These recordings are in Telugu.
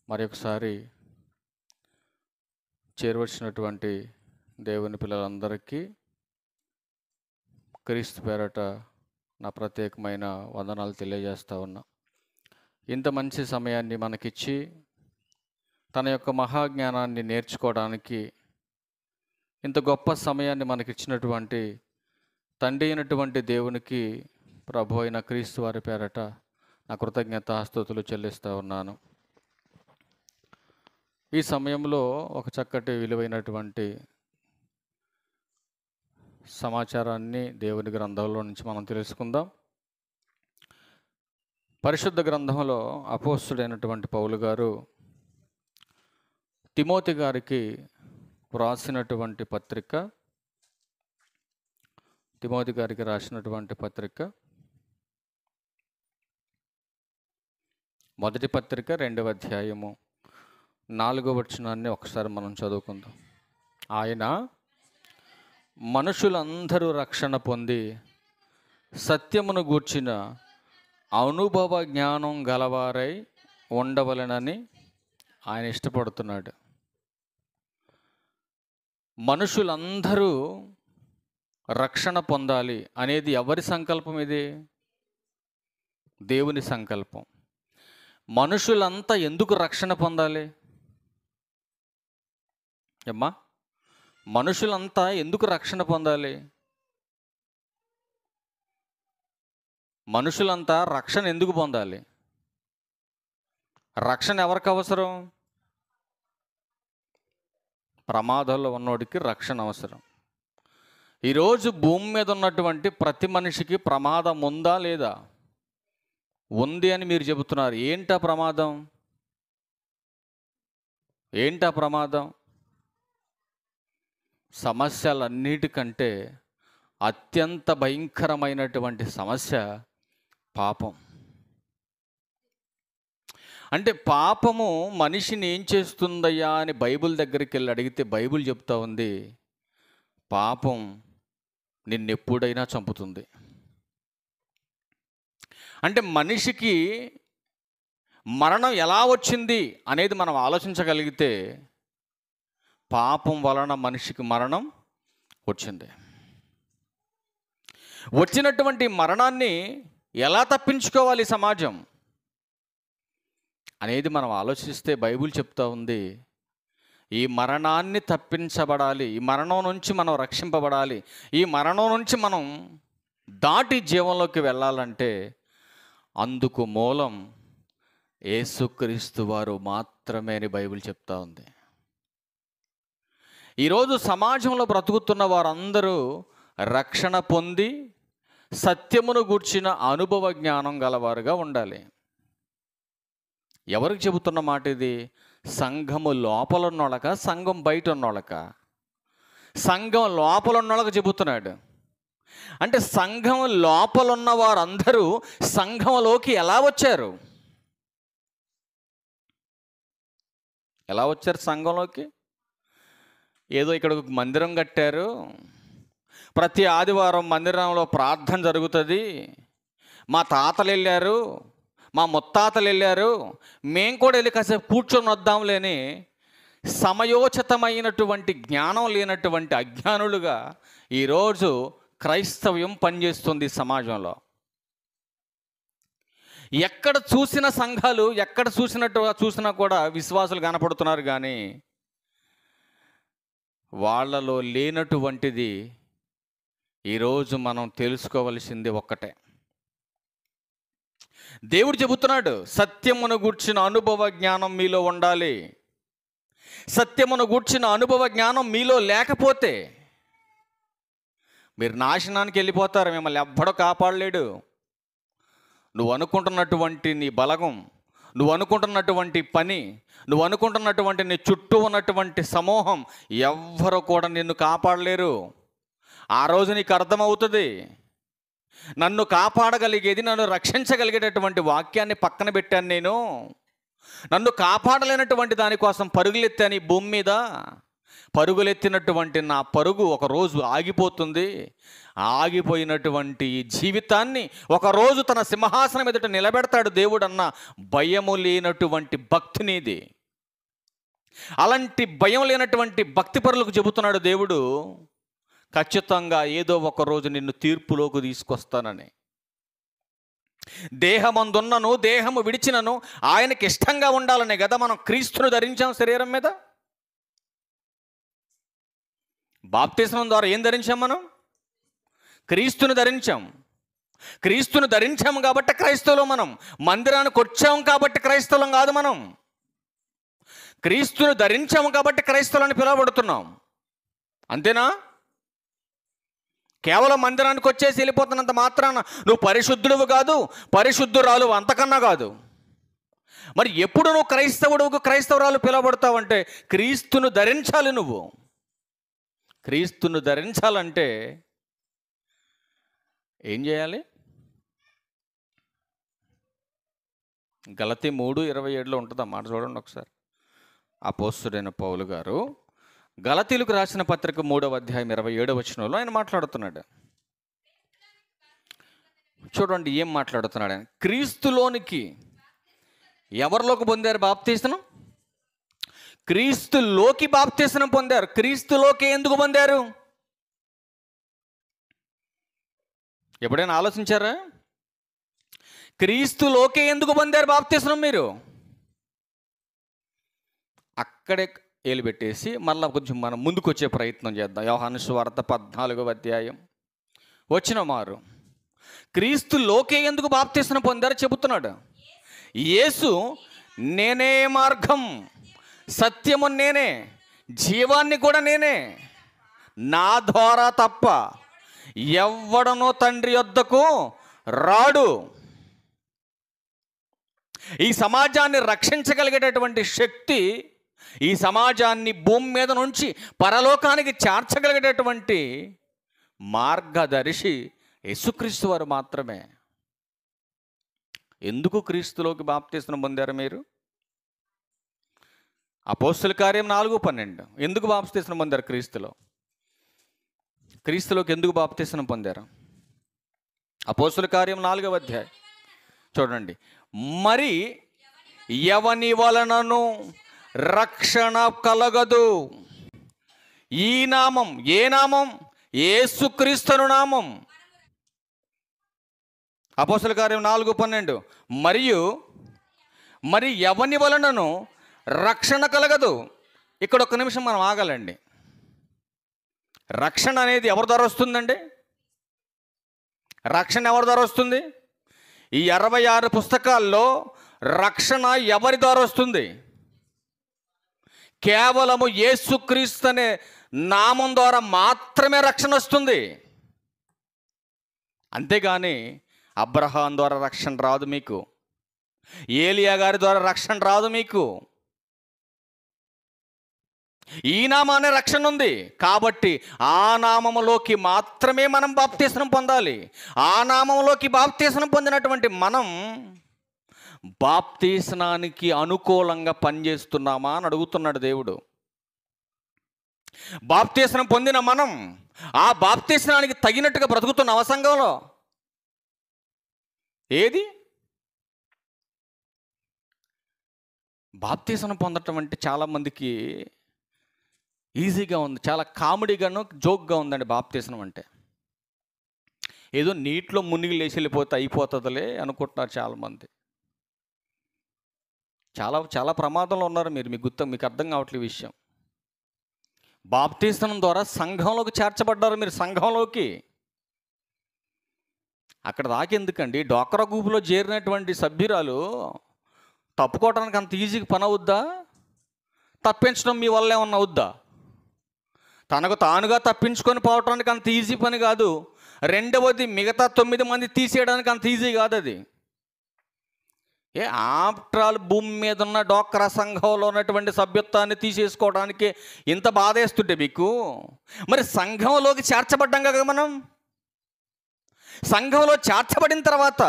మరొకసారి చేరవచ్చినటువంటి దేవుని పిల్లలందరికీ క్రీస్తు పేరట నా ప్రత్యేకమైన వందనాలు తెలియజేస్తా ఉన్నా. ఇంత మంచి సమయాన్ని మనకిచ్చి తన యొక్క మహాజ్ఞానాన్ని నేర్చుకోవడానికి ఇంత గొప్ప సమయాన్ని మనకిచ్చినటువంటి తండ్రి అయినటువంటి దేవునికి, ప్రభు అయిన క్రీస్తు వారి పేరట నా కృతజ్ఞతాస్తుతులు చెల్లిస్తూ ఉన్నాను. ఈ సమయంలో ఒక చక్కటి విలువైనటువంటి సమాచారాన్ని దేవుని గ్రంథంలో నుంచి మనం తెలుసుకుందాం. పరిశుద్ధ గ్రంథంలో అపోస్తుడైనటువంటి పౌలు గారు తిమోతి గారికి రాసినటువంటి పత్రిక, తిమోతి గారికి రాసినటువంటి పత్రిక, మొదటి పత్రిక 2వ అధ్యాయము 4వ వచనాన్ని ఒకసారి మనం చదువుకుందాం. ఆయన మనుషులందరూ రక్షణ పొంది సత్యమును గూర్చిన అనుభవ జ్ఞానం గలవారై ఉండవలెనని ఆయన ఇష్టపడుతున్నాడు. మనుషులందరూ రక్షణ పొందాలి అనేది ఎవరి సంకల్పం? ఇది దేవుని సంకల్పం. మనుషులంతా ఎందుకు రక్షణ పొందాలి అమ్మా? మనుషులంతా ఎందుకు రక్షణ పొందాలి? మనుషులంతా రక్షణ ఎందుకు పొందాలి? రక్షణ ఎవరికి అవసరం? ప్రమాదాల్లో ఉన్నోడికి రక్షణ అవసరం. ఈరోజు భూమి మీద ఉన్నటువంటి ప్రతి మనిషికి ప్రమాదం ఉందా లేదా? ఉంది అని మీరు చెబుతున్నారు. ఏంటా ప్రమాదం? ఏంటా ప్రమాదం? సమస్యలన్నిటికంటే అత్యంత భయంకరమైనటువంటి సమస్య పాపం. అంటే పాపము మనిషిని ఏం చేస్తుందయ్యా అని బైబిల్ దగ్గరికి వెళ్ళి అడిగితే బైబిల్ చెప్తా ఉంది, పాపం నిన్నెప్పుడైనా చంపుతుంది. అంటే మనిషికి మరణం ఎలా వచ్చింది అనేది మనం ఆలోచించగలిగితే పాపం వలన మనిషికి మరణం వచ్చింది. వచ్చినటువంటి మరణాన్ని ఎలా తప్పించుకోవాలి సమాజం అనేది మనం ఆలోచిస్తే బైబిల్ చెప్తా ఉంది, ఈ మరణాన్ని తప్పించబడాలి, ఈ మరణం నుంచి మనం రక్షింపబడాలి, ఈ మరణం నుంచి మనం దాటి జీవంలోకి వెళ్ళాలంటే అందుకు మూలం యేసుక్రీస్తు వారు మాత్రమే అని బైబిల్ చెప్తా ఉంది. ఈరోజు సమాజంలో బ్రతుకుతున్న వారందరూ రక్షణ పొంది సత్యమును గూర్చిన అనుభవ జ్ఞానం గలవారుగా ఉండాలి. ఎవరికి చెబుతున్న మాట ఇది? సంఘము లోపల ఉన్నోళ్ళక, సంఘం బయట ఉన్నోళ్ళక? సంఘం లోపల ఉన్నోళ్ళకి చెబుతున్నాడు. అంటే సంఘం లోపల ఉన్న వారందరూ సంఘంలోకి ఎలా వచ్చారు? ఎలా వచ్చారు సంఘంలోకి? ఏదో ఇక్కడ ఒక మందిరం కట్టారు, ప్రతి ఆదివారం మందిరంలో ప్రార్థన జరుగుతుంది, మా తాతలు వెళ్ళారు, మా ముత్తాతలు వెళ్ళారు, మేము కూడా వెళ్ళి కాసేపు కూర్చొని వద్దాంలేని సమయోచితమైనటువంటి జ్ఞానం లేనటువంటి అజ్ఞానులుగా ఈరోజు క్రైస్తవ్యం పనిచేస్తుంది సమాజంలో. ఎక్కడ చూసిన సంఘాలు, ఎక్కడ చూసినా కూడా విశ్వాసులు కనపడుతున్నారు, కానీ వాళ్ళలో లేనటువంటిది ఈరోజు మనం తెలుసుకోవలసింది ఒక్కటే. దేవుడు చెబుతున్నాడు, సత్యమును గూర్చిన అనుభవ జ్ఞానం మీలో ఉండాలి. సత్యమును గూర్చిన అనుభవ జ్ఞానం మీలో లేకపోతే మీరు నాశనానికి వెళ్ళిపోతారు. మిమ్మల్ని ఎవ్వడో కాపాడలేడు. నువ్వు అనుకుంటున్నటువంటి నీ బలగం, నువ్వు అనుకుంటున్నటువంటి పని, నువ్వు అనుకుంటున్నటువంటి నీ చుట్టూ ఉన్నటువంటి సమూహం ఎవ్వరూ కూడా నిన్ను కాపాడలేరు. ఆ రోజు నీకు అర్థమవుతుంది, నన్ను కాపాడగలిగేది, నన్ను రక్షించగలిగేటటువంటి వాక్యాన్ని పక్కన పెట్టాను నేను. నన్ను కాపాడలేనటువంటి దానికోసం పరుగులెత్తాను ఈ భూమి మీద. పరుగులెత్తినటువంటి నా పరుగు ఒకరోజు ఆగిపోతుంది. ఆగిపోయినటువంటి ఈ జీవితాన్ని ఒకరోజు తన సింహాసనం ఎదుట నిలబెడతాడు దేవుడు అన్న భయము లేనటువంటి భక్తి నీది. అలాంటి భయం లేనటువంటి భక్తిపరులకు చెబుతున్నాడు దేవుడు, ఖచ్చితంగా ఏదో ఒక రోజు నిన్ను తీర్పులోకి తీసుకొస్తానని. దేహమందున్నను దేహము విడిచినను ఆయనకి ఇష్టంగా ఉండాలనే కదా మనం క్రీస్తును ధరించాం శరీరం మీద. బాప్తిస్మం ద్వారా ఏం ధరించాం? మనం క్రీస్తును ధరించాం. క్రీస్తును ధరించాము కాబట్టి క్రైస్తవులం. మనం మందిరానికి వచ్చాము కాబట్టి క్రైస్తవులం కాదు. మనం క్రీస్తును ధరించాము కాబట్టి క్రైస్తవులని పిలువబడుతున్నాం. అంతేనా? కేవలం మందిరానికి వచ్చేసి వెళ్ళిపోతున్నంత మాత్రాన నువ్వు పరిశుద్ధుడువు కాదు, పరిశుద్ధురాలు అంతకన్నా కాదు. మరి ఎప్పుడు నువ్వు క్రైస్తవుడు క్రైస్తవురాలు పిలువబడతావంటే క్రీస్తును ధరించాలి. నువ్వు క్రీస్తును ధరించాలంటే ఏం చేయాలి? గలతీ 3:27 ఉంటుంది ఆ మాట, చూడండి ఒకసారి. అపోస్తలుడైన పౌలు గారు గలతీలకు రాసిన పత్రిక 3:27 ఆయన మాట్లాడుతున్నాడు. చూడండి ఏం మాట్లాడుతున్నాడు ఆయన. క్రీస్తులోనికి ఎవరిలోకి పొందారు బాప్తీసనం? క్రీస్తులోకి బాప్తీసనం పొందారు. క్రీస్తులోకి ఎందుకు పొందారు? ఎప్పుడైనా ఆలోచించారా? క్రీస్తులోకి ఎందుకు పొందారు బాప్తీసనం మీరు? అక్కడే ఏలుబెట్టేసి మళ్ళీ కొంచెం మనం ముందుకు వచ్చే ప్రయత్నం చేద్దాం. యోహాను సువార్త 14వ అధ్యాయం వచ్చిన మారు క్రీస్తులోకే ఎందుకు బాప్తీసనం పొందారో చెబుతున్నాడు. యేసు నేనే మార్గం, సత్యము నేనే, జీవాన్ని కూడా నేనే, నా ద్వారా తప్ప ఎవ్వడనో తండ్రి యొద్దకు రాడు. ఈ సమాజాన్ని రక్షించగలిగేటటువంటి శక్తి, ఈ సమాజాన్ని భూమి మీద నుంచి పరలోకానికి చేర్చగలిగేటటువంటి మార్గదర్శి యేసుక్రీస్తు వారు మాత్రమే. ఎందుకు క్రీస్తులోకి బాప్తీసనం పొందారు మీరు? అపోస్తల కార్యం 4:12 ఎందుకు బాప్తీసనం పొందారు? క్రీస్తులోకి ఎందుకు బాప్తీసనం పొందారు? అపోస్తల కార్యం 4వ అధ్యాయం చూడండి. మరి ఎవని వలనను రక్షణ కలగదు. ఈ నామం, ఏ నామం? యేసుక్రీస్తు నామం. అపోస్తల కార్యం 4:12 మరి ఎవని వలనను రక్షణ కలగదు. ఇక్కడ ఒక్క నిమిషం మనం ఆగాలండి. రక్షణ అనేది ఎవరి ద్వారా వస్తుందండి? రక్షణ ఎవరి ద్వారా వస్తుంది? ఈ 66 పుస్తకాల్లో రక్షణ ఎవరి ద్వారా వస్తుంది? కేవలము యేసుక్రీస్తు అనే నామం ద్వారా మాత్రమే రక్షణ వస్తుంది. అంతేగాని అబ్రహాం ద్వారా రక్షణ రాదు మీకు, ఏలియా గారి ద్వారా రక్షణ రాదు మీకు. ఈ నామానే రక్షణ ఉంది కాబట్టి ఆ నామములోకి మాత్రమే మనం బాప్తీసనం పొందాలి. ఆ నామములోకి బాప్తీసనం పొందినటువంటి మనం బాప్తీసనానికి అనుకూలంగా పనిచేస్తున్నామా అని అడుగుతున్నాడు దేవుడు. బాప్తీసనం పొందిన మనం ఆ బాప్తీసనానికి తగినట్టుగా బ్రతుకుతున్న సంఘంలో ఏది? బాప్తీసనం పొందటం అంటే చాలామందికి ఈజీగా ఉంది, చాలా కామెడీగాను జోక్గా ఉందండి. బాప్తీసనం అంటే ఏదో నీటిలో మునిగి లేచి వెళ్ళిపోతే అయిపోతుందిలే అనుకుంటున్నారు చాలామంది. చాలా చాలా ప్రమాదంలో ఉన్నారు మీరు. మీకు అర్థం కావట్లేదు విషయం. బాప్తీసనం ద్వారా సంఘంలోకి చేర్చబడ్డారు మీరు. సంఘంలోకి అక్కడ దాకెందుకండి? డ్వాక్రా గ్రూపులో చేరినటువంటి సభ్యురాలు తప్పుకోవడానికి అంత ఈజీగా పని అవుద్దా? తప్పించడం మీ వల్ల ఏమన్నా అవుద్దా? తనకు తానుగా తప్పించుకొని పోవటానికి అంత ఈజీ పని కాదు. రెండవది, మిగతా 9 మంది తీసేయడానికి అంత ఈజీ కాదు అది. ఆఫ్టర్ ఆల్ భూమి మీద ఉన్న డ్వాక్రా సంఘంలో ఉన్నటువంటి సభ్యత్వాన్ని తీసేసుకోవడానికి ఇంత బాధేస్తుంటే మీకు, మరి సంఘంలోకి చేర్చబడ్డాం కదా మనం. సంఘంలో చేర్చబడిన తర్వాత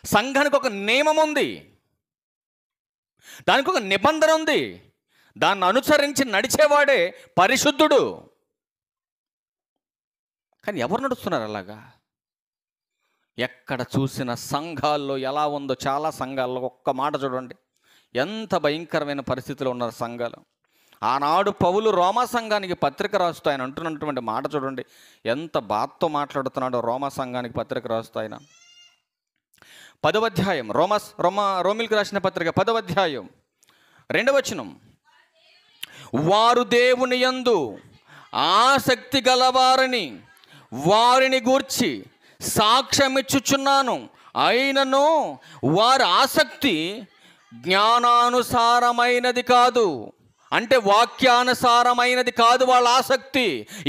సంఘానికి ఒక నియమం ఉంది, దానికి ఒక నిబంధన ఉంది. దాన్ని అనుసరించి నడిచేవాడే పరిశుద్ధుడు. కానీ ఎవరు నడుస్తున్నారు అలాగా? ఎక్కడ చూసిన సంఘాల్లో ఎలా ఉందో, చాలా సంఘాల్లో ఒక్క మాట చూడండి, ఎంత భయంకరమైన పరిస్థితిలో ఉన్నారు సంఘాలు. ఆనాడు పౌలు రోమా సంఘానికి పత్రిక రాస్తూ ఆయన అంటున్నటువంటి మాట చూడండి, ఎంత బాధతో మాట్లాడుతున్నాడో. రోమా సంఘానికి పత్రిక రాస్తూ ఆయన 10వ అధ్యాయం, రోమిల్కి రాసిన పత్రిక 10వ అధ్యాయం 2వ వచనం, వారు దేవుని యందు ఆసక్తి గలవారని వారిని గూర్చి సాక్ష్యమిచ్చుచున్నాను, అయినను వారి ఆసక్తి జ్ఞానానుసారమైనది కాదు. అంటే వాక్యానుసారమైనది కాదు వాళ్ళ ఆసక్తి.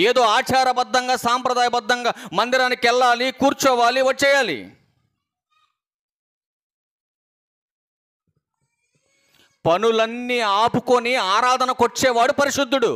ఏదో ఆచారబద్ధంగా సాంప్రదాయబద్ధంగా మందిరానికి వెళ్ళాలి, కూర్చోవాలి, వచ్చేయాలి. పనులన్నీ ఆపుకొని ఆరాధనకు వచ్చేవాడు పరిశుద్ధుడు.